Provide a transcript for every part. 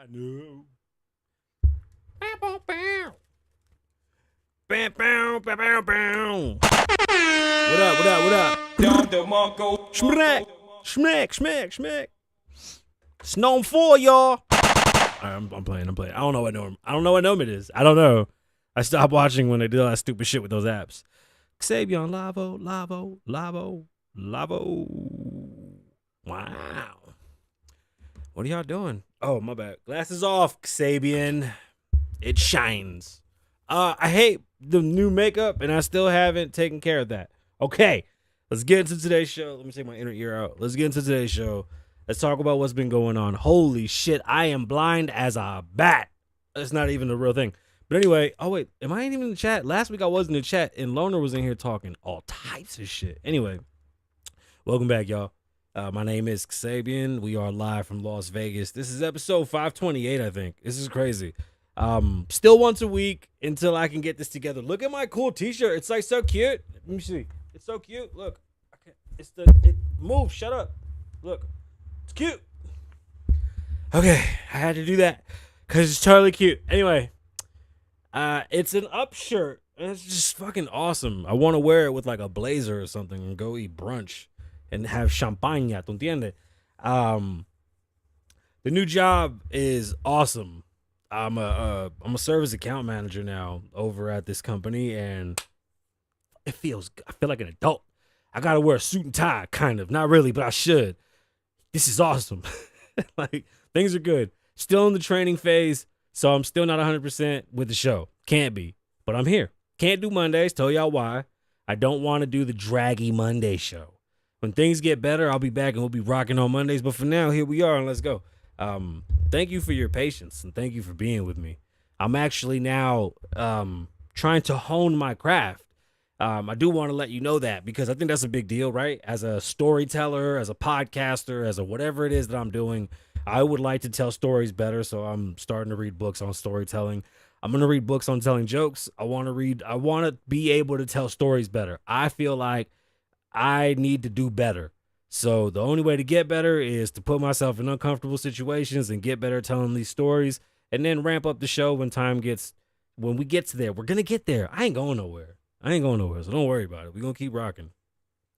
I know. Bow, bow, bow, bow, bow, bow. What up? What up? What up? Schmack, schmack, schmack, schmack. Snow 4, y'all. I'm playing. I don't know what norm it is. I don't know. I stopped watching when they did all that stupid shit with those apps. Kasabian Lavoe. Wow. What are y'all doing? Oh, my bad. Glasses off, Kasabian. It shines. I hate the new makeup, and I still haven't taken care of that. Okay, let's get into today's show. Let me take my inner ear out. Let's get into today's show. Let's talk about what's been going on. Holy shit, I am blind as a bat. That's not even the real thing. But anyway, oh wait, am I even in the chat? Last week I was in the chat, and Loner was in here talking all types of shit. Anyway, welcome back, y'all. My name is Kasabian. We are live from Las Vegas. This is episode 528, I think. This is crazy. Still once a week until I can get this together. Look at my cool t-shirt. It's like so cute. Let me see. It's so cute. Look. Move. Shut up. Look. It's cute. Okay. I had to do that because it's totally cute. Anyway, it's an up shirt. And it's just fucking awesome. I want to wear it with like a blazer or something and go eat brunch and have champagne. ¿Tu entiendes? The new job is awesome. I'm a service account manager now over at this company, and I feel like an adult. I gotta wear a suit and tie, kind of. Not really, but I should. This is awesome. Like, things are good. Still in the training phase, so I'm still not 100% with the show. Can't be, but I'm here. Can't do Mondays. Tell y'all why. I don't want to do the draggy Monday show. When things get better, I'll be back and we'll be rocking on Mondays. But for now, here we are, and let's go. Thank you for your patience, and thank you for being with me. I'm actually now trying to hone my craft. I do want to let you know that because I think that's a big deal, right? As a storyteller, as a podcaster, as a whatever it is that I'm doing, I would like to tell stories better, so I'm starting to read books on storytelling. I'm going to read books on telling jokes. I want to be able to tell stories better. I feel like I need to do better. So the only way to get better is to put myself in uncomfortable situations and get better telling these stories, and then ramp up the show when we get to there. We're going to get there. I ain't going nowhere, so don't worry about it. We're going to keep rocking.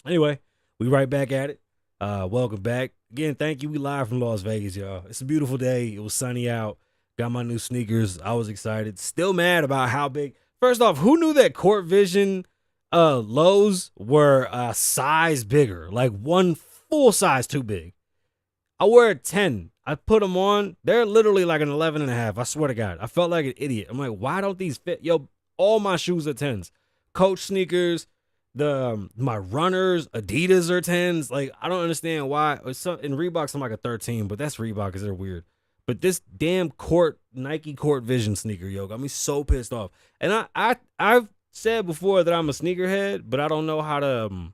Anyway, we right back at it. Welcome back. Again, thank you. We live from Las Vegas, y'all. It's a beautiful day. It was sunny out. Got my new sneakers. I was excited. Still mad about how big. First off, who knew that Court Vision lows were a size bigger, like one full size too big? I wear a 10. I put them on. They're literally like an 11 and a half. I swear to God. I felt like an idiot. I'm like, why don't these fit? Yo, all my shoes are 10s. Coach sneakers, my runners, Adidas are 10s. Like, I don't understand why. In Reeboks, I'm like a 13, but that's Reebok because they're weird. But this damn Nike Court Vision sneaker, yo, got me so pissed off. And I've said before that I'm a sneakerhead, but I don't know how to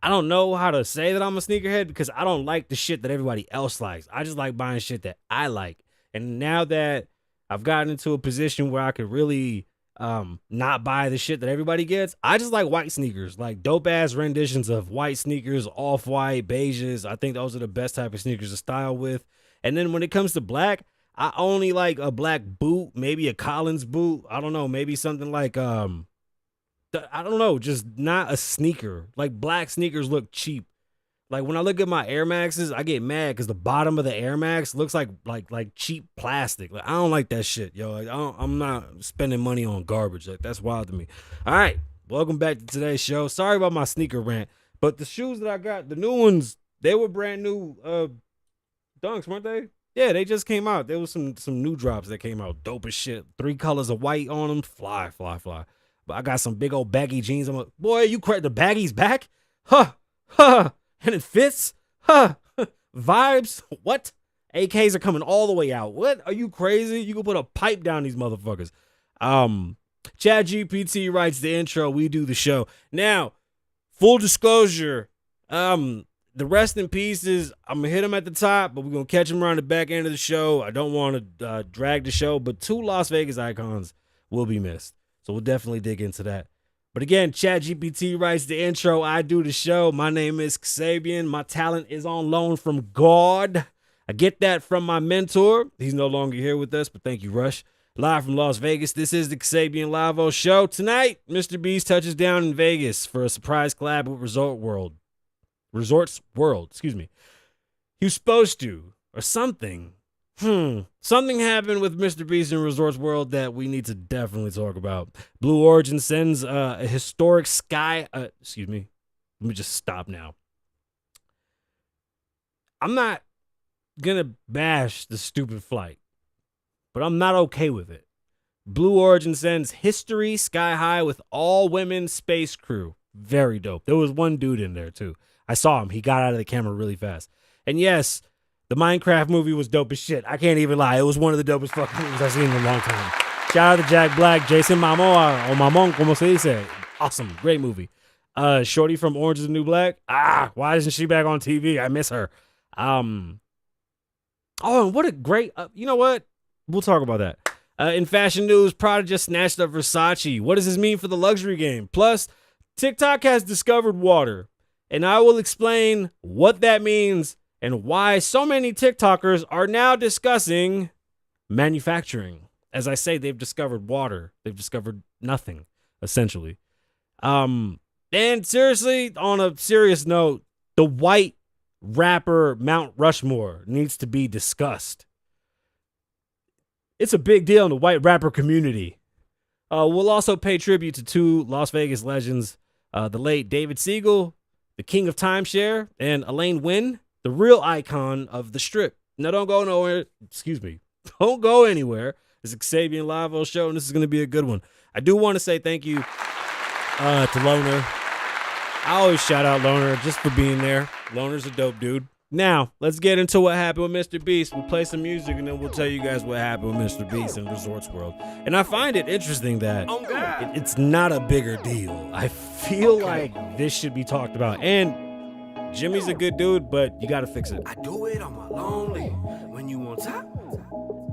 I don't know how to say that I'm a sneakerhead because I don't like the shit that everybody else likes. I just like buying shit that I like. And now that I've gotten into a position where I could really not buy the shit that everybody gets, I just like white sneakers, like dope ass renditions of white sneakers, off-white, beiges. I think those are the best type of sneakers to style with. And then when it comes to black, I only like a black boot, maybe a Collins boot. I don't know, maybe something like I don't know, just not a sneaker. Like black sneakers look cheap. Like when I look at my Air Maxes, I get mad because the bottom of the Air Max looks like cheap plastic. Like I don't like that shit, yo. Like I'm not spending money on garbage. Like that's wild to me. All right, welcome back to today's show. Sorry about my sneaker rant, but the shoes that I got, the new ones, they were brand new Dunks, weren't they? Yeah, they just came out. There was some new drops that came out. Dope as shit. 3 colors of white on them. Fly. But I got some big old baggy jeans. I'm like, boy, you crack the baggies back? Huh. And it fits? Huh. Vibes? What? AKs are coming all the way out. What? Are you crazy? You can put a pipe down these motherfuckers. Chad GPT writes the intro. We do the show. Now, full disclosure, the rest in pieces, I'm going to hit them at the top, but we're going to catch them around the back end of the show. I don't want to drag the show, but 2 Las Vegas icons will be missed. So we'll definitely dig into that. But again, ChatGPT writes the intro. I do the show. My name is Kasabian. My talent is on loan from God. I get that from my mentor. He's no longer here with us, but thank you, Rush. Live from Las Vegas, this is the Kasabian Lavoe Show. Tonight, MrBeast touches down in Vegas for a surprise collab with Resorts World, excuse me. He was supposed to, or something. Something happened with MrBeast and Resorts World that we need to definitely talk about. Blue Origin sends a historic sky. Excuse me. Let me just stop now. I'm not gonna bash the stupid flight, but I'm not okay with it. Blue Origin sends history sky high with all women space crew. Very dope. There was one dude in there too. I saw him. He got out of the camera really fast. And yes, the Minecraft movie was dope as shit. I can't even lie. It was one of the dopest fucking movies I've seen in a long time. Shout out to Jack Black, Jason Momoa, o Mamon, como se dice. Awesome. Great movie. Shorty from Orange is the New Black. Why isn't she back on TV? I miss her. And what a great, you know what? We'll talk about that. In fashion news, Prada just snatched up Versace. What does this mean for the luxury game? Plus, TikTok has discovered water. And I will explain what that means and why so many TikTokers are now discussing manufacturing. As I say, they've discovered water. They've discovered nothing, essentially. And seriously, on a serious note, the white rapper Mount Rushmore needs to be discussed. It's a big deal in the white rapper community. We'll also pay tribute to 2 Las Vegas legends, the late David Siegel, the king of timeshare, and Elaine Wynn, the real icon of the strip. Now, don't go nowhere. Excuse me. Don't go anywhere. It's a Kasabian Lavoe Show, and this is going to be a good one. I do want to say thank you to Loner. I always shout out Loner just for being there. Loner's a dope dude. Now, let's get into what happened with MrBeast. We'll play some music, and then we'll tell you guys what happened with MrBeast and Resorts World. And I find it interesting that it's not a bigger deal. I feel like this should be talked about. And Jimmy's a good dude, but you got to fix it. I do it on my lonely. When you on top,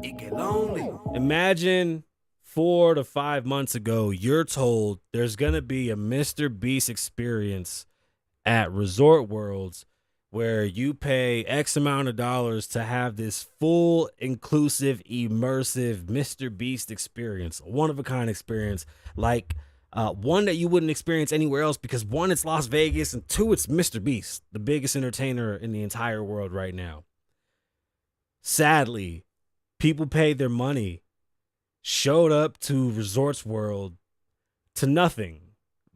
it get lonely. Imagine 4 to 5 months ago, you're told there's going to be a MrBeast experience at Resort Worlds where you pay X amount of dollars to have this full, inclusive, immersive MrBeast experience, a one-of-a-kind experience, like one that you wouldn't experience anywhere else because 1, it's Las Vegas, and 2, it's MrBeast, the biggest entertainer in the entire world right now. Sadly, people paid their money, showed up to Resorts World to nothing.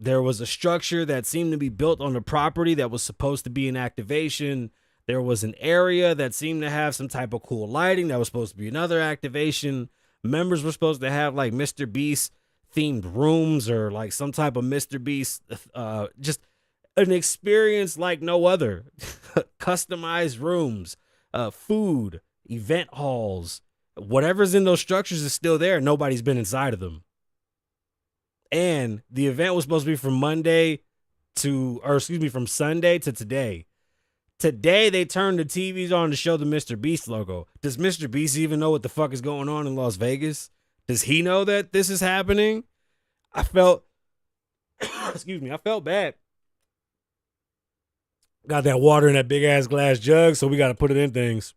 There was a structure that seemed to be built on the property that was supposed to be an activation. There was an area that seemed to have some type of cool lighting that was supposed to be another activation. Members were supposed to have like MrBeast themed rooms or like some type of MrBeast, just an experience like no other. Customized rooms, food, event halls, whatever's in those structures is still there. Nobody's been inside of them. And the event was supposed to be from Monday from Sunday to today. Today they turned the TVs on to show the MrBeast logo. Does MrBeast even know what the fuck is going on in Las Vegas? Does he know that this is happening? I felt I felt bad. Got that water in that big ass glass jug, so we got to put it in things.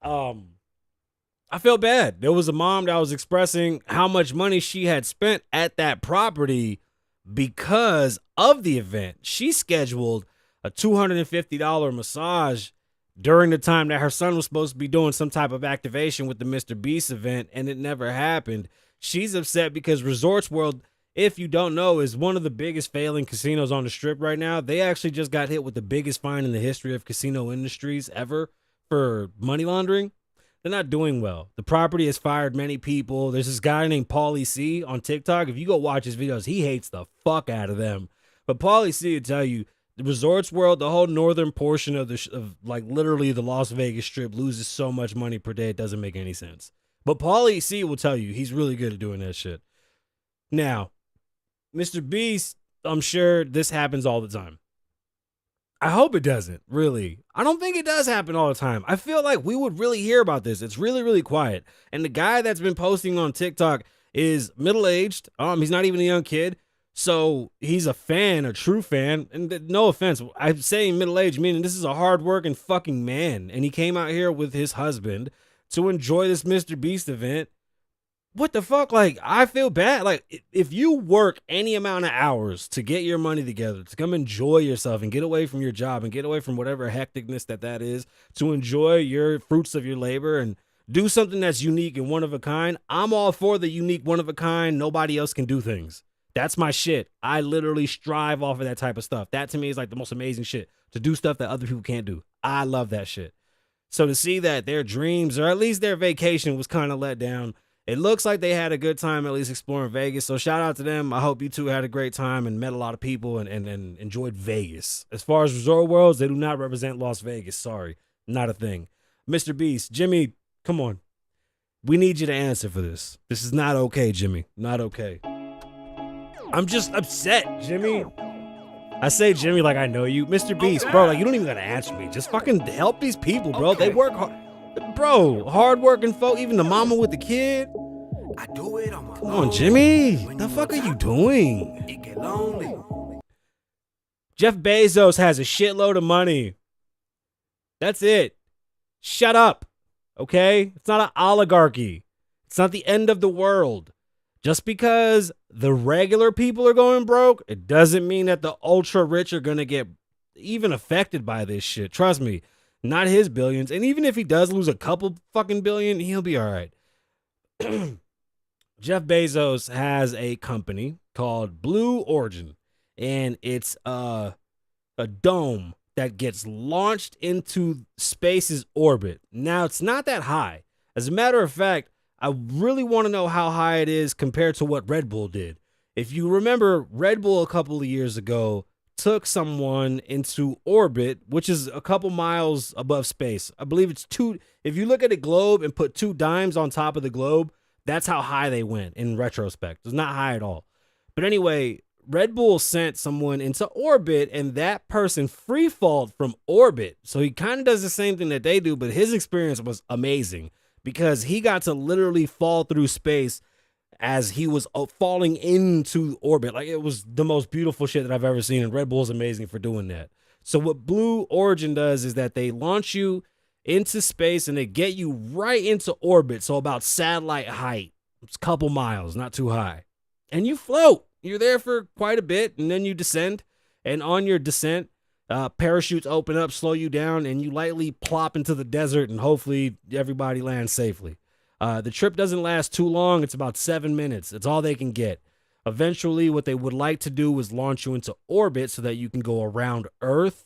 I felt bad. There was a mom that was expressing how much money she had spent at that property because of the event. She scheduled a $250 massage during the time that her son was supposed to be doing some type of activation with the MrBeast event, and it never happened. She's upset because Resorts World, if you don't know, is one of the biggest failing casinos on the Strip right now. They actually just got hit with the biggest fine in the history of casino industries ever for money laundering. They're not doing well. The property has fired many people. There's this guy named Paulie C on TikTok. If you go watch his videos, he hates the fuck out of them. But Paulie C will tell you, the Resorts World, the whole northern portion of like literally the Las Vegas Strip loses so much money per day, it doesn't make any sense. But Paulie C will tell you he's really good at doing that shit. Now, MrBeast, I'm sure this happens all the time. I hope it doesn't, really. I don't think it does happen all the time. I feel like we would really hear about this. It's really, really quiet. And the guy that's been posting on TikTok is middle-aged. He's not even a young kid. So he's a fan, a true fan. And no offense, I'm saying middle-aged, meaning this is a hard-working fucking man. And he came out here with his husband to enjoy this MrBeast event. What the fuck? Like, I feel bad. Like, if you work any amount of hours to get your money together, to come enjoy yourself and get away from your job and get away from whatever hecticness that is, to enjoy your fruits of your labor and do something that's unique and one of a kind, I'm all for the unique one of a kind. Nobody else can do things. That's my shit. I literally strive off of that type of stuff. That to me is like the most amazing shit, to do stuff that other people can't do. I love that shit. So to see that their dreams, or at least their vacation, was kind of let down, it looks like they had a good time at least exploring Vegas. So shout out to them. I hope you two had a great time and met a lot of people and enjoyed Vegas. As far as Resort Worlds, they do not represent Las Vegas. Sorry, not a thing. MrBeast, Jimmy, come on. We need you to answer for this. This is not okay, Jimmy. Not okay. I'm just upset, Jimmy. I say Jimmy like I know you. MrBeast, bro, like you don't even gotta answer me. Just fucking help these people, bro. They work hard. Bro, hard-working folk, even the mama with the kid. I do it on my Come on, Jimmy. The fuck are you doing? It get lonely. Jeff Bezos has a shitload of money. That's it. Shut up. Okay? It's not an oligarchy. It's not the end of the world. Just because the regular people are going broke, it doesn't mean that the ultra rich are going to get even affected by this shit. Trust me. Not his billions. And even if he does lose a couple fucking billion, he'll be all right. Jeff Bezos has a company called Blue Origin. And it's a dome that gets launched into space's orbit. Now, it's not that high. As a matter of fact, I really want to know how high it is compared to what Red Bull did. If you remember, Red Bull a couple of years ago took someone into orbit, which is a couple miles above space. I believe it's two. If you look at a globe and put two dimes on top of the globe, that's how high they went in retrospect. It's not high at all. But anyway, Red Bull sent someone into orbit and that person free falled from orbit. So he kind of does the same thing that they do, but his experience was amazing because he got to literally fall through space as he was falling into orbit. Like, it was the most beautiful shit that I've ever seen, and Red Bull's amazing for doing that. So what Blue Origin does is that they launch you into space and they get you right into orbit, so about satellite height. It's a couple miles, not too high. And you float. You're there for quite a bit, and then you descend. And on your descent, parachutes open up, slow you down, and you lightly plop into the desert, and hopefully everybody lands safely. The trip doesn't last too long. It's about 7 minutes. It's all they can get. Eventually, what they would like to do is launch you into orbit so that you can go around Earth.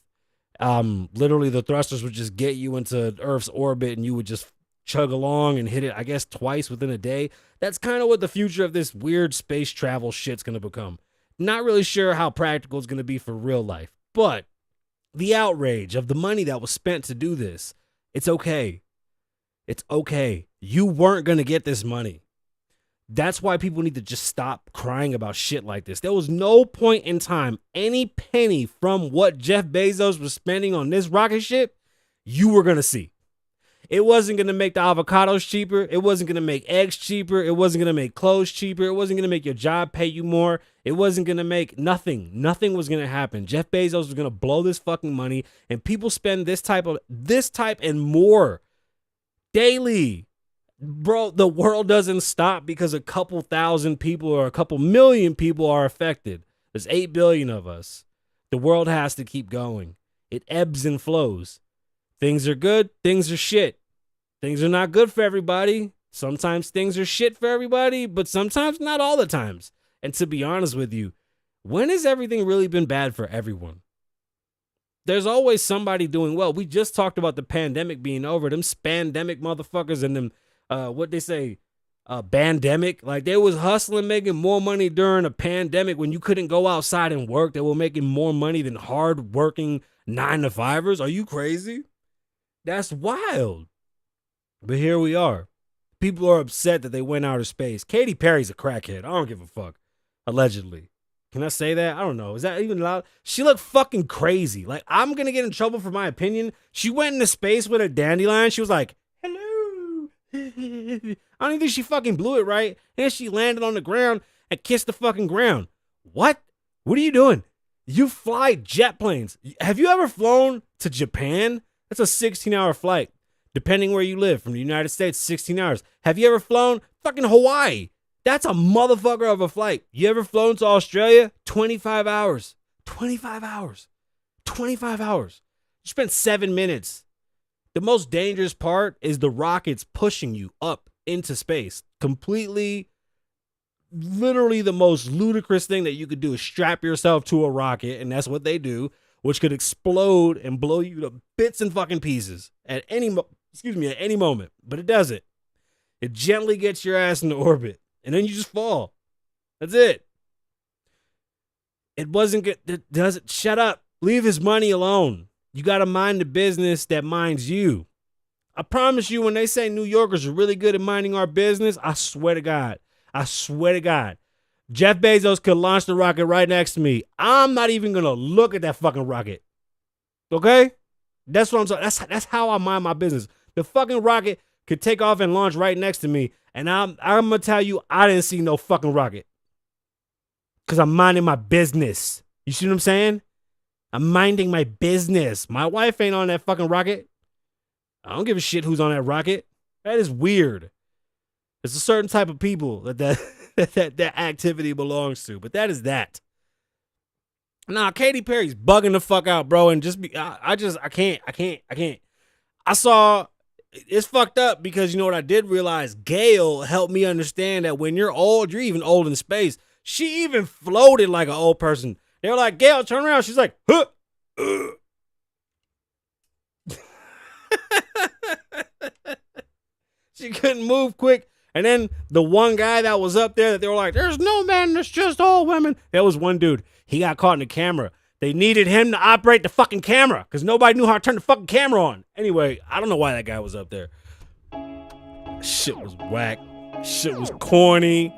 Literally, the thrusters would just get you into Earth's orbit, and you would just chug along and hit it, I guess, twice within a day. That's kind of what the future of this weird space travel shit's going to become. Not really sure how practical it's going to be for real life, but the outrage of the money that was spent to do this, it's okay. It's okay. You weren't going to get this money. That's why people need to just stop crying about shit like this. There was no point in time, any penny from what Jeff Bezos was spending on this rocket ship, you were going to see. It wasn't going to make the avocados cheaper. It wasn't going to make eggs cheaper. It wasn't going to make clothes cheaper. It wasn't going to make your job pay you more. It wasn't going to make nothing. Nothing was going to happen. Jeff Bezos was going to blow this fucking money, and people spend this type and more daily. Bro, the world doesn't stop because a couple thousand people or a couple million people are affected. There's 8 billion of us. The world has to keep going. It ebbs and flows. Things are good. Things are shit. Things are not good for everybody. Sometimes things are shit for everybody, but sometimes not all the times. And to be honest with you, when has everything really been bad for everyone? There's always somebody doing well. We just talked about the pandemic being over. Them spandemic motherfuckers and them what they say, pandemic. Like, they was hustling, making more money during a pandemic when you couldn't go outside and work. They were making more money than hard-working 9-to-5ers. Are you crazy? That's wild. But here we are. People are upset that they went outer space. Katy Perry's a crackhead. I don't give a fuck. Allegedly. Can I say that? I don't know. Is that even allowed? She looked fucking crazy. Like, I'm going to get in trouble for my opinion. She went into space with a dandelion. She was like, hello. I don't even think she fucking blew it right. And she landed on the ground and kissed the fucking ground. What? What are you doing? You fly jet planes. Have you ever flown to Japan? That's a 16-hour flight. Depending where you live. From the United States, 16 hours. Have you ever flown fucking Hawaii? That's a motherfucker of a flight. You ever flown to Australia? 25 hours. 25 hours. 25 hours. You spent 7 minutes. The most dangerous part is the rockets pushing you up into space. Completely, literally the most ludicrous thing that you could do is strap yourself to a rocket, and that's what they do, which could explode and blow you to bits and fucking pieces at any moment. But it doesn't. It gently gets your ass into orbit, and then you just fall. That's it. It wasn't good. It doesn't. Shut up. Leave his money alone. You got to mind the business that minds you. I promise you, when they say New Yorkers are really good at minding our business, I swear to God. Jeff Bezos could launch the rocket right next to me. I'm not even going to look at that fucking rocket. Okay? That's what I'm saying. That's how I mind my business. The fucking rocket could take off and launch right next to me, and I'm going to tell you, I didn't see no fucking rocket. Because I'm minding my business. You see what I'm saying? I'm minding my business. My wife ain't on that fucking rocket. I don't give a shit who's on that rocket. That is weird. There's a certain type of people that activity belongs to, but that is that. Nah, Katy Perry's bugging the fuck out, bro, and I can't. I saw, it's fucked up because you know what I did realize? Gail helped me understand that when you're old, you're even old in space. She even floated like an old person. They were like, Gail, turn around. She's like, huh. She couldn't move quick. And then the one guy that was up there that they were like, there's no men, there's just all women. That was one dude. He got caught in the camera. They needed him to operate the fucking camera because nobody knew how to turn the fucking camera on. Anyway, I don't know why that guy was up there. Shit was whack. Shit was corny.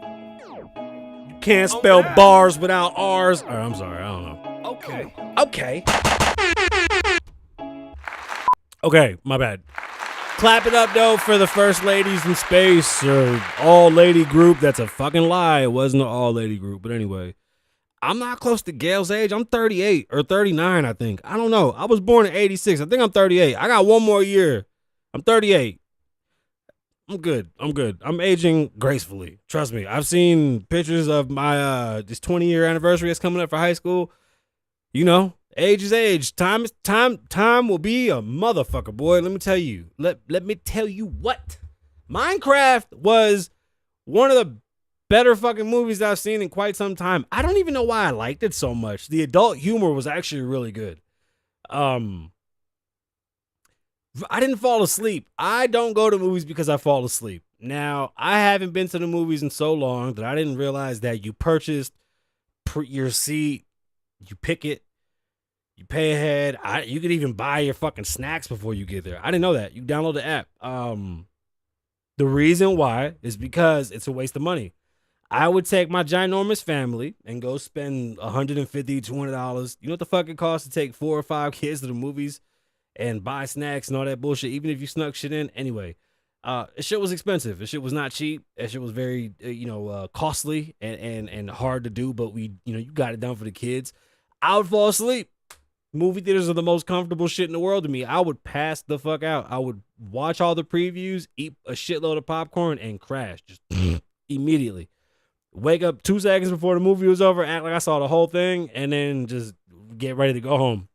You can't spell bars without R's. All right, I'm sorry. I don't know. Okay, my bad. Clap it up, though, for the first ladies in space, or all-lady group. That's a fucking lie. It wasn't an all-lady group. But anyway, I'm not close to Gail's age. I'm 38 or 39, I think. I don't know. I was born in 86. I think I'm 38. I got one more year. I'm 38. I'm good. I'm aging gracefully. Trust me. I've seen pictures of my this 20-year anniversary that's coming up for high school. You know, age is age. Time will be a motherfucker, boy. Let me tell you. Let me tell you what. Minecraft was one of the better fucking movies I've seen in quite some time. I don't even know why I liked it so much. The adult humor was actually really good. I didn't fall asleep. I don't go to movies because I fall asleep. Now, I haven't been to the movies in so long that I didn't realize that you purchased your seat, you pick it, you pay ahead. You could even buy your fucking snacks before you get there. I didn't know that. You download the app. The reason why is because it's a waste of money. I would take my ginormous family and go spend $150, $200. You know what the fuck it costs to take 4 or 5 kids to the movies and buy snacks and all that bullshit, even if you snuck shit in? Anyway, shit was expensive. This shit was not cheap. That shit was very, costly and hard to do, but you got it done for the kids. I would fall asleep. Movie theaters are the most comfortable shit in the world to me. I would pass the fuck out. I would watch all the previews, eat a shitload of popcorn, and crash just immediately. Wake up 2 seconds before the movie was over, act like I saw the whole thing, and then just get ready to go home.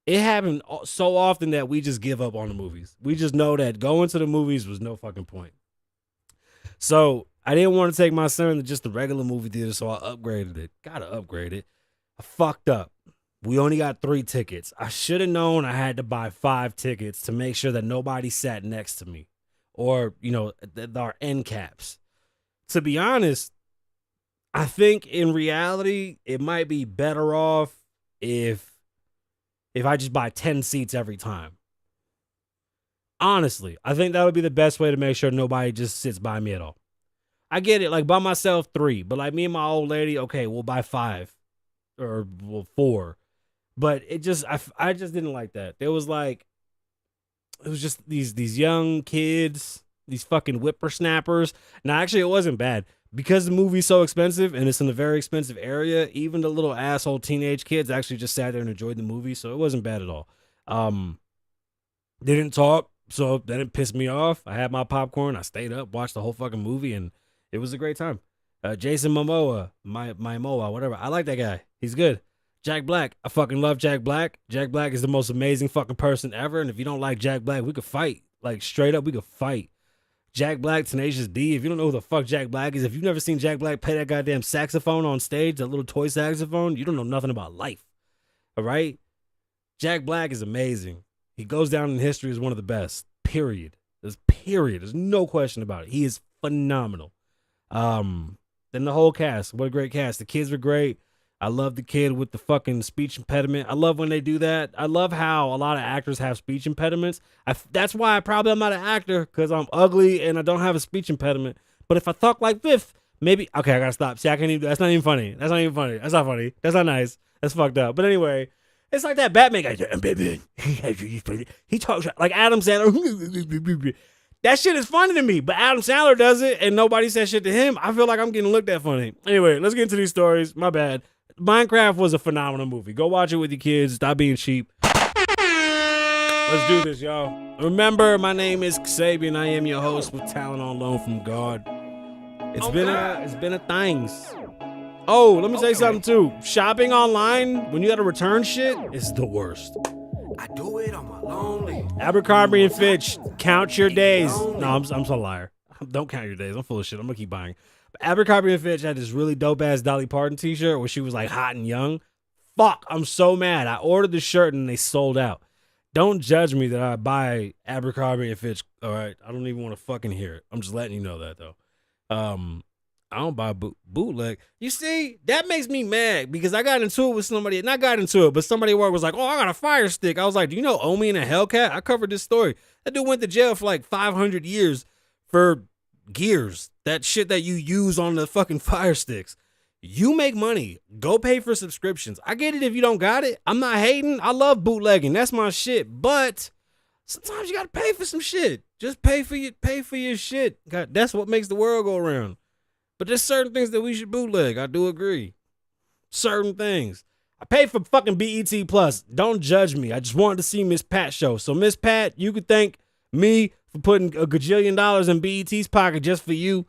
It happened so often that we just give up on the movies. We just know that going to the movies was no fucking point. So I didn't want to take my son to just the regular movie theater, so I upgraded it. Gotta upgrade it. I fucked up. We only got 3 tickets. I should have known I had to buy 5 tickets to make sure that nobody sat next to me or, our end caps. To be honest, I think in reality, it might be better off if I just buy 10 seats every time. Honestly, I think that would be the best way to make sure nobody just sits by me at all. I get it, like by myself 3, but like me and my old lady, okay, we'll buy 5 or 4. But I just didn't like that. It was just these young kids, these fucking whippersnappers. Now, actually, it wasn't bad. Because the movie's so expensive and it's in a very expensive area, even the little asshole teenage kids actually just sat there and enjoyed the movie, so it wasn't bad at all. They didn't talk, so that didn't piss me off. I had my popcorn, I stayed up, watched the whole fucking movie, and it was a great time. Jason Momoa, whatever. I like that guy. He's good. Jack Black. I fucking love Jack Black. Jack Black is the most amazing fucking person ever. And if you don't like Jack Black, we could fight. Like, straight up, we could fight. Jack Black, Tenacious D. If you don't know who the fuck Jack Black is, if you've never seen Jack Black play that goddamn saxophone on stage, that little toy saxophone, you don't know nothing about life. All right? Jack Black is amazing. He goes down in history as one of the best. Period. There's no question about it. He is phenomenal. Then the whole cast. What a great cast. The kids were great. I love the kid with the fucking speech impediment. I love when they do that. I love how a lot of actors have speech impediments. That's why I'm not an actor, because I'm ugly and I don't have a speech impediment. But if I talk like this, maybe... Okay, I gotta stop. See, I can't even... That's not even funny. That's not funny. That's not nice. That's fucked up. But anyway, it's like that Batman guy. He talks like Adam Sandler. That shit is funny to me, but Adam Sandler does it and nobody says shit to him. I feel like I'm getting looked at funny. Anyway, let's get into these stories. My bad. Minecraft was a phenomenal movie. Go watch it with your kids. Stop being cheap. Let's do this, y'all. Remember, my name is Kasabian. I am your host with talent on loan from God. It's been a thing. Oh, let me say something too. Shopping online when you gotta return shit is the worst. I do it on my lonely. Abercrombie and Fitch, count your days. No, I'm so liar. Don't count your days. I'm full of shit. I'm gonna keep buying. Abercrombie and Fitch had this really dope ass Dolly Parton t-shirt where she was like hot and young. Fuck, I'm so mad. I ordered the shirt and they sold out. Don't judge me that I buy Abercrombie and Fitch. All right, I don't even want to fucking hear it. I'm just letting you know that though. I don't buy bootleg. You see, that makes me mad because I got into it with somebody. Not got into it, but somebody at work was like, "Oh, I got a Fire Stick." I was like, "Do you know Omi and a Hellcat?" I covered this story. That dude went to jail for like 500 years for gears. That shit that you use on the fucking Fire Sticks. You make money. Go pay for subscriptions. I get it if you don't got it. I'm not hating. I love bootlegging. That's my shit. But sometimes you gotta pay for some shit. Just pay for your shit. God, that's what makes the world go around. But there's certain things that we should bootleg. I do agree. Certain things. I pay for fucking BET Plus. Don't judge me. I just wanted to see Miss Pat show. So Miss Pat, you could thank me for putting a gajillion dollars in BET's pocket just for you.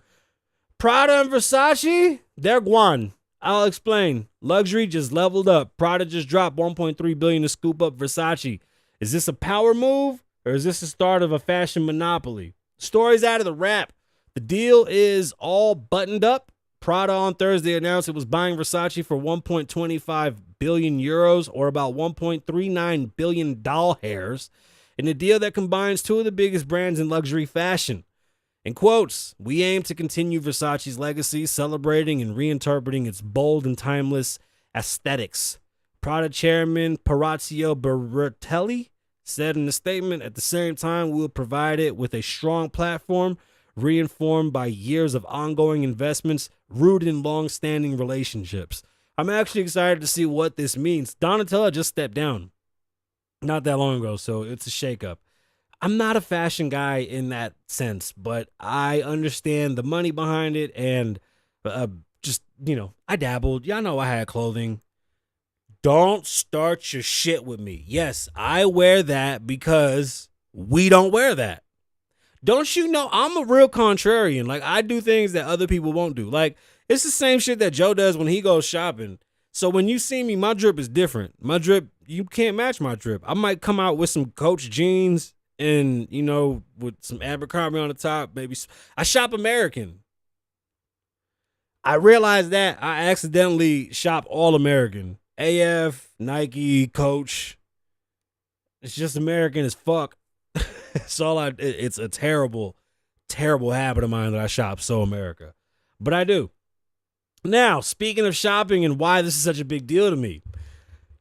Prada and Versace, they're gone. I'll explain. Luxury just leveled up. Prada just dropped $1.3 billion to scoop up Versace. Is this a power move or is this the start of a fashion monopoly? Stories out of the wrap. The deal is all buttoned up. Prada on Thursday announced it was buying Versace for 1.25 billion euros or about 1.39 billion doll hairs in a deal that combines two of the biggest brands in luxury fashion. In quotes, "We aim to continue Versace's legacy, celebrating and reinterpreting its bold and timeless aesthetics," Prada chairman Orazio Bertelli said in a statement. At the same time, we will provide it with a strong platform reinformed by years of ongoing investments rooted in long-standing relationships. I'm actually excited to see what this means. Donatella just stepped down not that long ago, so it's a shakeup. I'm not a fashion guy in that sense, but I understand the money behind it, and just, I dabbled. Y'all know I had clothing. Don't start your shit with me. Yes, I wear that because we don't wear that. Don't you know I'm a real contrarian? Like, I do things that other people won't do. Like, it's the same shit that Joe does when he goes shopping. So when you see me, my drip is different. My drip, you can't match my drip. I might come out with some Coach jeans and, with some Abercrombie on the top. Maybe I shop American. I realized that I accidentally shop all American. AF, Nike, Coach. It's just American as fuck. It's a terrible, terrible habit of mine that I shop so America. But I do. Now, speaking of shopping and why this is such a big deal to me,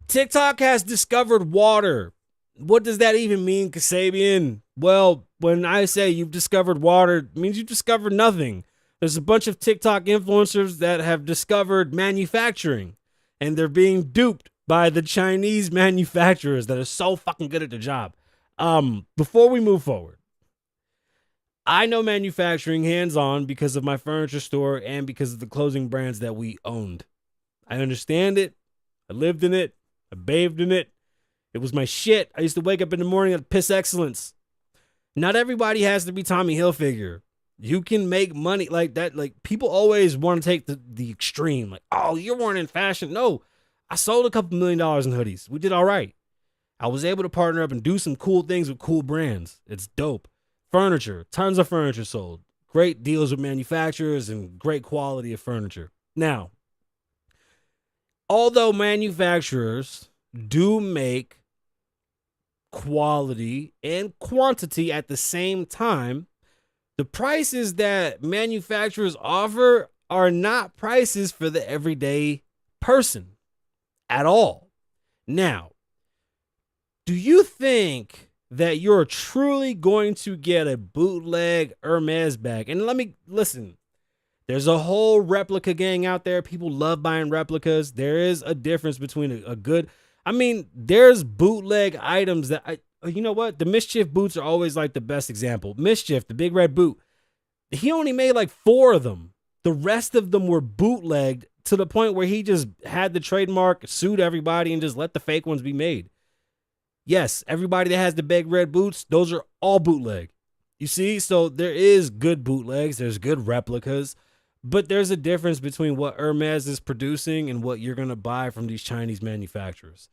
TikTok has discovered water. What does that even mean, Kasabian? Well, when I say you've discovered water, it means you've discovered nothing. There's a bunch of TikTok influencers that have discovered manufacturing, and they're being duped by the Chinese manufacturers that are so fucking good at their job. Before we move forward, I know manufacturing hands-on because of my furniture store and because of the clothing brands that we owned. I understand it. I lived in it. I bathed in it. It was my shit. I used to wake up in the morning and piss excellence. Not everybody has to be Tommy Hilfiger. You can make money like that. Like, people always want to take the extreme. Like, oh, you weren't in fashion. No, I sold a couple $1 million in hoodies. We did all right. I was able to partner up and do some cool things with cool brands. It's dope. Furniture, tons of furniture sold. Great deals with manufacturers and great quality of furniture. Now, although manufacturers do make quality and quantity at the same time, the prices that manufacturers offer are not prices for the everyday person at all. Now, do you think that you're truly going to get a bootleg Hermes bag? And listen, there's a whole replica gang out there. People love buying replicas. There is a difference between a good, there's bootleg items that you know what? The Mischief boots are always like the best example. Mischief, the big red boot, he only made like 4 of them. The rest of them were bootlegged to the point where he just had the trademark, sued everybody, and just let the fake ones be made. Yes, everybody that has the big red boots, those are all bootleg. You see? So there is good bootlegs, there's good replicas, but there's a difference between what Hermes is producing and what you're going to buy from these Chinese manufacturers.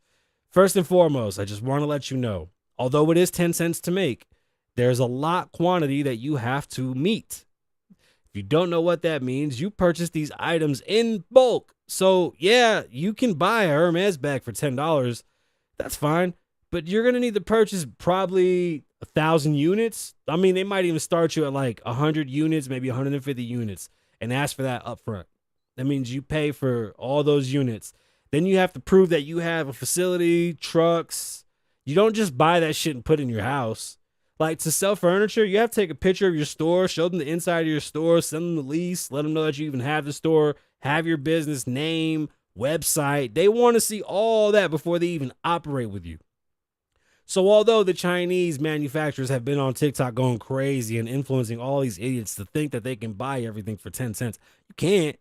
First and foremost, I just want to let you know, although it is 10 cents to make, there's a lot quantity that you have to meet. If you don't know what that means, you purchase these items in bulk. So yeah, you can buy a Hermes bag for $10. That's fine. But you're going to need to purchase probably 1,000 units. They might even start you at like 100 units, maybe 150 units, and ask for that up front. That means you pay for all those units. Then you have to prove that you have a facility, trucks. You don't just buy that shit and put it in your house. Like, to sell furniture, you have to take a picture of your store, show them the inside of your store, send them the lease, let them know that you even have the store, have your business name, website. They want to see all that before they even operate with you. So although the Chinese manufacturers have been on TikTok going crazy and influencing all these idiots to think that they can buy everything for 10 cents, you can't.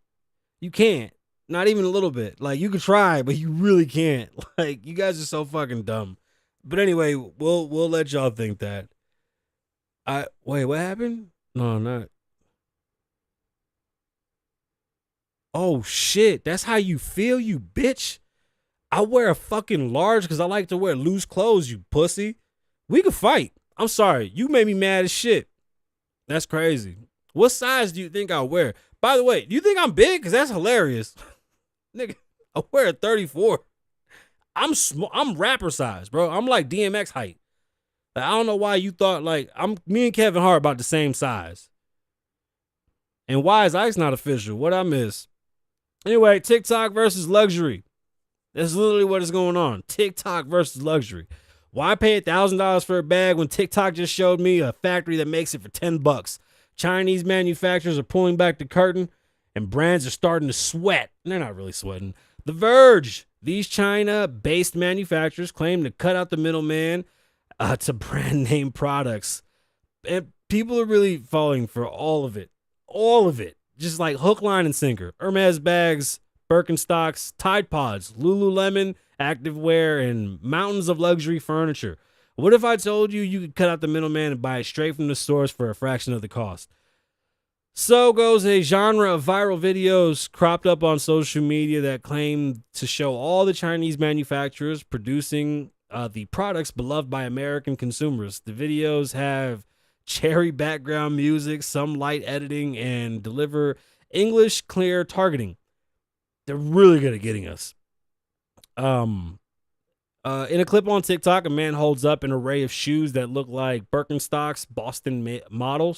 You can't. Not even a little bit. Like, you can try, but you really can't. Like, you guys are so fucking dumb. But anyway, we'll let y'all think that. Wait, what happened? No, not. Oh shit, that's how you feel, you bitch. I wear a fucking large because I like to wear loose clothes, you pussy. We could fight. I'm sorry. You made me mad as shit. That's crazy. What size do you think I wear? By the way, do you think I'm big? Because that's hilarious. Nigga, I wear a 34. I'm rapper size, bro. I'm like DMX height. Like, I don't know why you thought like me and Kevin Hart about the same size. And why is Ice not official? What I miss? Anyway, TikTok versus luxury. That's literally what is going on. TikTok versus luxury. Why pay $1,000 for a bag when TikTok just showed me a factory that makes it for $10? Chinese manufacturers are pulling back the curtain and brands are starting to sweat. They're not really sweating. The Verge. These China-based manufacturers claim to cut out the middleman to brand name products. And people are really falling for all of it. All of it. Just like hook, line, and sinker. Hermes bags, Birkenstocks, Tide Pods, Lululemon, activewear, and mountains of luxury furniture. What if I told you you could cut out the middleman and buy it straight from the source for a fraction of the cost? So goes a genre of viral videos cropped up on social media that claim to show all the Chinese manufacturers producing the products beloved by American consumers. The videos have cherry background music, some light editing, and deliver English clear targeting. They're really good at getting us. In a clip on TikTok, a man holds up an array of shoes that look like Birkenstocks Boston model,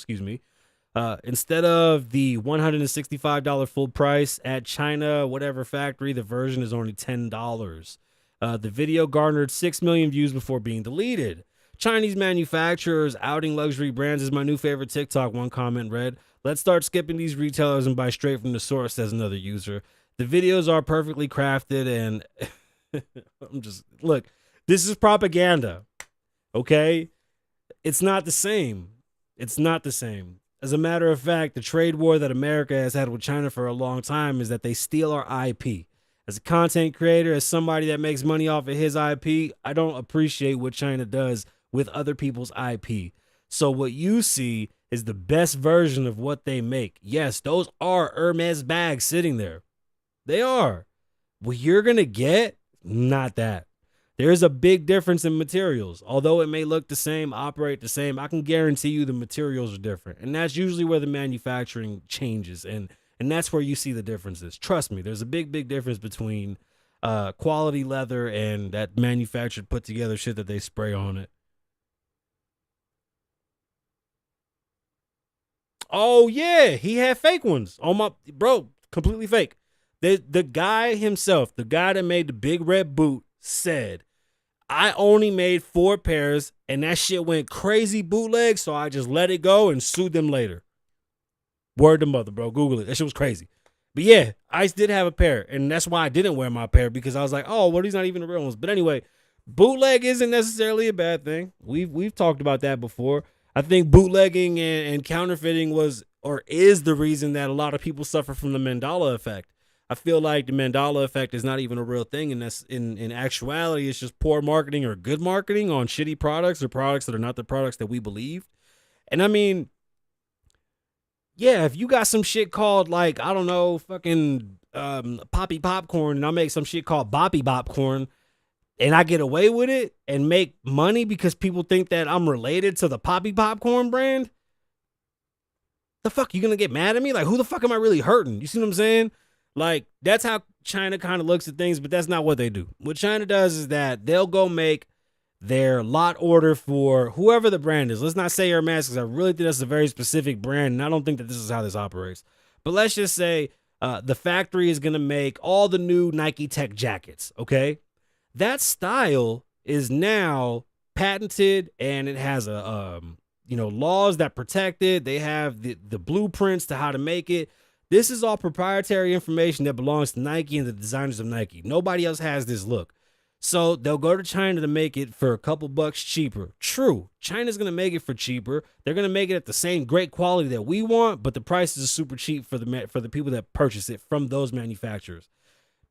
instead of the $165 full price at China, whatever factory, the version is only $10. The video garnered 6 million views before being deleted. Chinese manufacturers outing luxury brands is my new favorite TikTok, one comment read. Let's start skipping these retailers and buy straight from the source, says another user. The videos are perfectly crafted and look, this is propaganda, okay? It's not the same. It's not the same. As a matter of fact, the trade war that America has had with China for a long time is that they steal our IP. As a content creator, as somebody that makes money off of his IP, I don't appreciate what China does with other people's IP. So what you see is the best version of what they make. Yes, those are Hermes bags sitting there. They are. What you're going to get, not that. There's a big difference in materials. Although it may look the same, operate the same, I can guarantee you the materials are different. And that's usually where the manufacturing changes. And that's where you see the differences. Trust me, there's a big difference between quality leather and that manufactured put together shit that they spray on it. Oh, yeah, he had fake ones. Oh, my, bro, completely fake. The guy himself, the guy that made the big red boot, said, I only made 4 pairs and that shit went crazy bootleg, so I just let it go and sued them later. Word to mother, bro. Google it. That shit was crazy. But yeah, Ice did have a pair, and that's why I didn't wear my pair, because I was like, oh, well, these not even the real ones. But anyway, bootleg isn't necessarily a bad thing. We've talked about that before. I think bootlegging and counterfeiting is the reason that a lot of people suffer from the Mandela effect. I feel like the Mandela effect is not even a real thing, and that's in actuality, it's just poor marketing or good marketing on shitty products or products that are not the products that we believe. And I mean, yeah, if you got some shit called, like, I don't know, fucking Poppy Popcorn, and I make some shit called Boppy Popcorn, and I get away with it and make money because people think that I'm related to the Poppy Popcorn brand, the fuck, you gonna get mad at me? Like, who the fuck am I really hurting? You see what I'm saying? Like, that's how China kind of looks at things, but that's not what they do. What China does is that they'll go make their lot order for whoever the brand is. Let's not say Hermes, because I really think that's a very specific brand, and I don't think that this is how this operates. But let's just say the factory is going to make all the new Nike Tech jackets, okay? That style is now patented, and it has laws that protect it. They have the blueprints to how to make it. This is all proprietary information that belongs to Nike and the designers of Nike. Nobody else has this look. So they'll go to China to make it for a couple bucks cheaper. True, China's going to make it for cheaper. They're going to make it at the same great quality that we want, but the prices are super cheap for the people that purchase it from those manufacturers.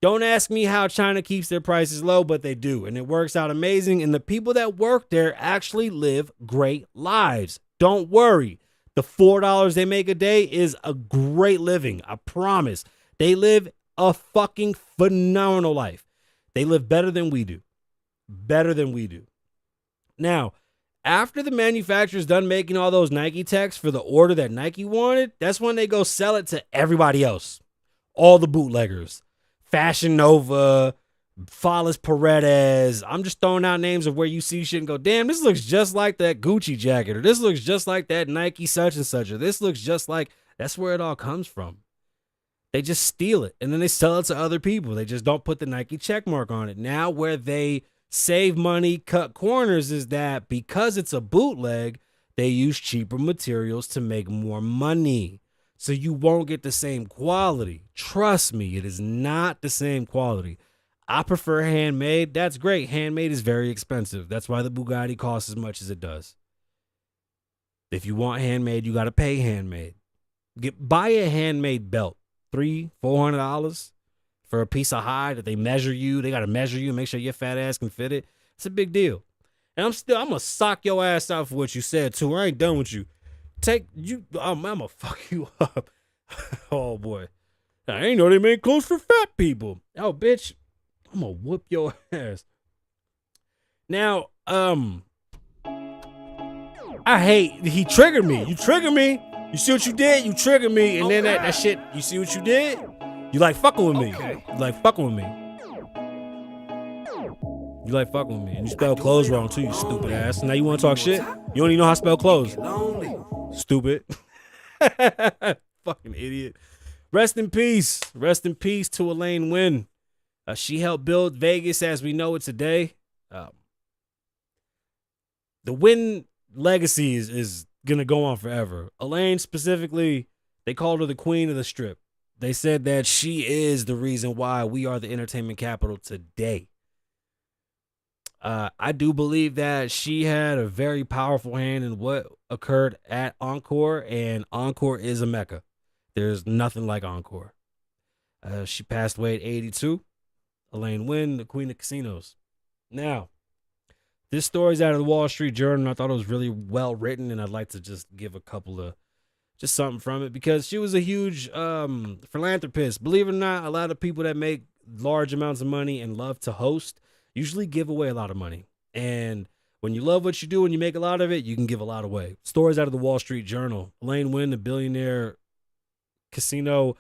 Don't ask me how China keeps their prices low, but they do, and it works out amazing, and the people that work there actually live great lives. Don't worry. The $4 they make a day is a great living. I promise. They live a fucking phenomenal life. They live better than we do. Better than we do. Now, after the manufacturer's done making all those Nike Techs for the order that Nike wanted, that's when they go sell it to everybody else. All the bootleggers. Fashion Nova, Follis Paredes. I'm just throwing out names of where you see shit and go, damn, this looks just like that Gucci jacket, or this looks just like that Nike such and such, or this looks just like, that's where it all comes from. They just steal it and then they sell it to other people. They just don't put the Nike check mark on it. Now where they save money, cut corners, is that because it's a bootleg, They use cheaper materials to make more money. So you won't get the same quality. Trust me, it is not the same quality. I prefer handmade. That's great. Handmade is very expensive. That's why the Bugatti costs as much as it does. If you want handmade, you got to pay handmade. Buy a handmade belt, $300-$400 for a piece of hide that they measure you. They got to measure you and make sure your fat ass can fit it. It's a big deal. And I'm gonna sock your ass out for what you said too. I ain't done with you. I'm gonna fuck you up. Oh boy, I ain't know they made clothes for fat people. Oh bitch, I'm gonna whoop your ass. Now, I hate he triggered me. You triggered me. You see what you did? You triggered me, and then that shit. You see what you did? You like fucking with me. Okay. You like fucking with me. You like fucking with me, and you spell clothes wrong too, you stupid ass. Now you want to talk shit? You don't even know how to spell clothes. Stupid. Fucking idiot. Rest in peace. Rest in peace to Elaine Wynn. She helped build Vegas as we know it today. The Wynn legacy is going to go on forever. Elaine specifically, they called her the queen of the strip. They said that she is the reason why we are the entertainment capital today. I do believe that she had a very powerful hand in what occurred at Encore, and Encore is a mecca. There's nothing like Encore. She passed away at 82. Elaine Wynn, the queen of casinos. Now, this story's out of the Wall Street Journal, and I thought it was really well written, and I'd like to just give a couple of, just something from it, because she was a huge philanthropist. Believe it or not, a lot of people that make large amounts of money and love to host usually give away a lot of money. And when you love what you do and you make a lot of it, you can give a lot away. Stories out of the Wall Street Journal. Elaine Wynn, the billionaire casino,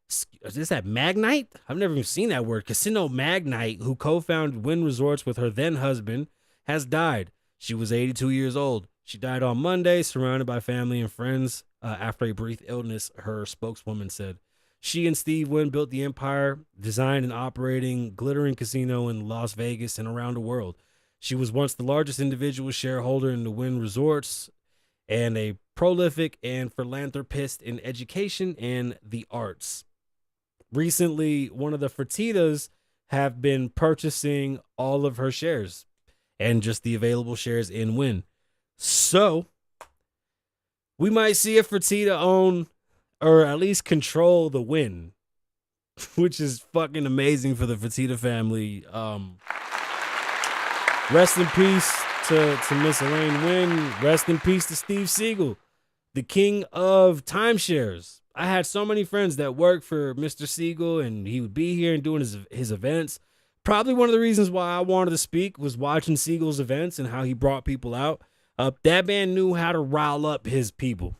is that magnate? I've never even seen that word. Casino magnate who co-founded Wynn Resorts with her then husband has died. She was 82 years old. She died on Monday, surrounded by family and friends after a brief illness, her spokeswoman said. She and Steve Wynn built the empire, designed and operating glittering casino in Las Vegas and around the world. She was once the largest individual shareholder in the Wynn Resorts and a prolific and philanthropist in education and the arts. Recently, one of the Fertittas have been purchasing all of her shares and just the available shares in Wynn. So, we might see a Fertitta own or at least control the Wynn, which is fucking amazing for the Fertitta family. Rest in peace to Miss Elaine Wynn. Rest in peace to Steve Siegel, the king of timeshares. I had so many friends that worked for Mr. Siegel, and he would be here and doing his events. Probably one of the reasons why I wanted to speak was watching Siegel's events and how he brought people out. That man knew how to rile up his people.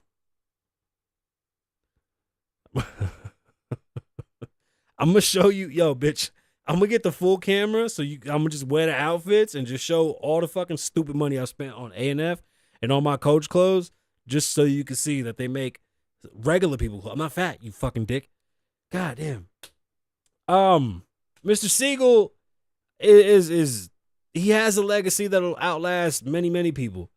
I'm gonna show you, yo, bitch. I'm gonna get the full camera, so I'm gonna just wear the outfits and just show all the fucking stupid money I spent on A&F and on my coach clothes, just so you can see that they make regular people clothes. I'm not fat, you fucking dick. God damn. Mr. Siegel is he has a legacy that'll outlast many people.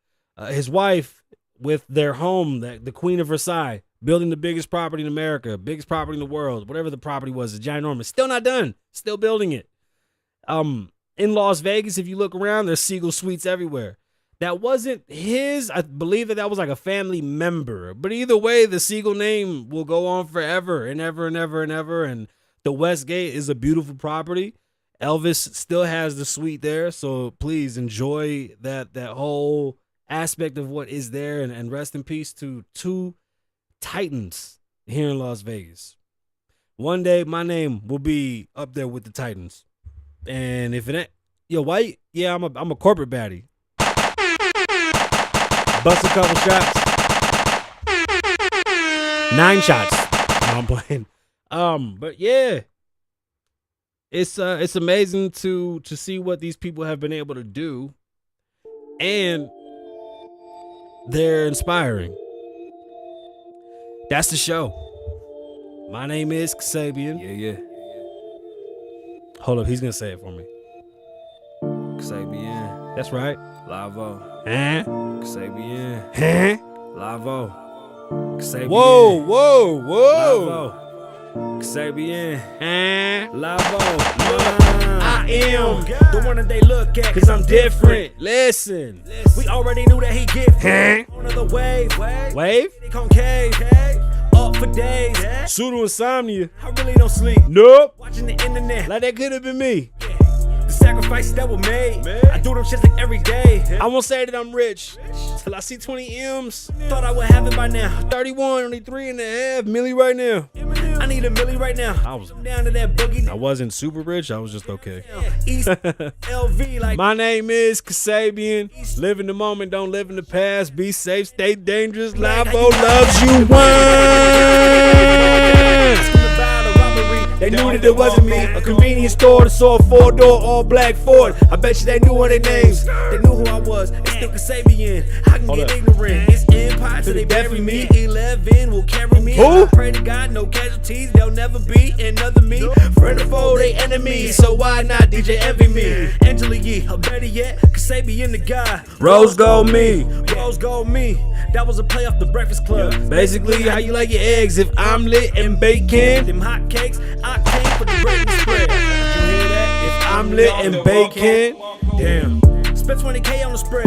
His wife, with their home, the Queen of Versailles, building the biggest property in America, biggest property in the world, whatever the property was, is ginormous. Still not done. Still building it. In Las Vegas, if you look around, there's Siegel suites everywhere. That wasn't his. I believe that was like a family member. But either way, the Siegel name will go on forever and ever and ever and ever. And the Westgate is a beautiful property. Elvis still has the suite there, so please enjoy that whole aspect of what is there. And rest in peace to two Titans here in Las Vegas. One day my name will be up there with the Titans. And if it ain't, yo, why? Yeah, I'm a corporate baddie. Bust a couple shots. 9 shots. No, I'm playing. But yeah. It's amazing to see what these people have been able to do. And they're inspiring. That's the show. My name is Kasabian. Yeah. Hold up, he's gonna say it for me. Kasabian. That's right. Lavoe. Huh? Kasabian. Huh? Lavoe. Kasabian. Whoa, whoa, whoa. Lavoe. Kasabian. Huh? Lavoe. I am the one that they look at, cause I'm different. Listen. We already knew that he gifted. Huh? On the wave. Wave? They concave. Up for days. Pseudo insomnia. I really don't sleep. Nope. Watching the internet. Like that could have been me. The sacrifices that were made. I do them shit like every day. I won't say that I'm rich till I see 20 M's. Thought I would have it by now. 31, only 3.5 milli right now. I need a milli right now. I was down to that boogie. I wasn't super rich. I was just okay. East LV like My name is Kasabian. Live in the moment, don't live in the past. Be safe, stay dangerous. Lavoe loves you once. They knew that it wasn't me. A convenience store that saw a 4-door all black Ford. I bet you they knew all their names. They knew who I was. It's still Kasabian. I can get ignorant. It's empire till they bury me. 11 will carry me. Who? I pray to God, no casualties. There'll never be another me. Friend or foe, they enemies. So why not DJ envy me? Angela Yee, or better yet, Kasabian the guy. Rose gold me. Rose gold me. That was a play off the Breakfast Club. Basically, how you like your eggs? If I'm lit and bacon, Them hot cakes, I came for the bread and spread. You hear that? I'm lit and bacon. Damn. Spent 20K on the spread.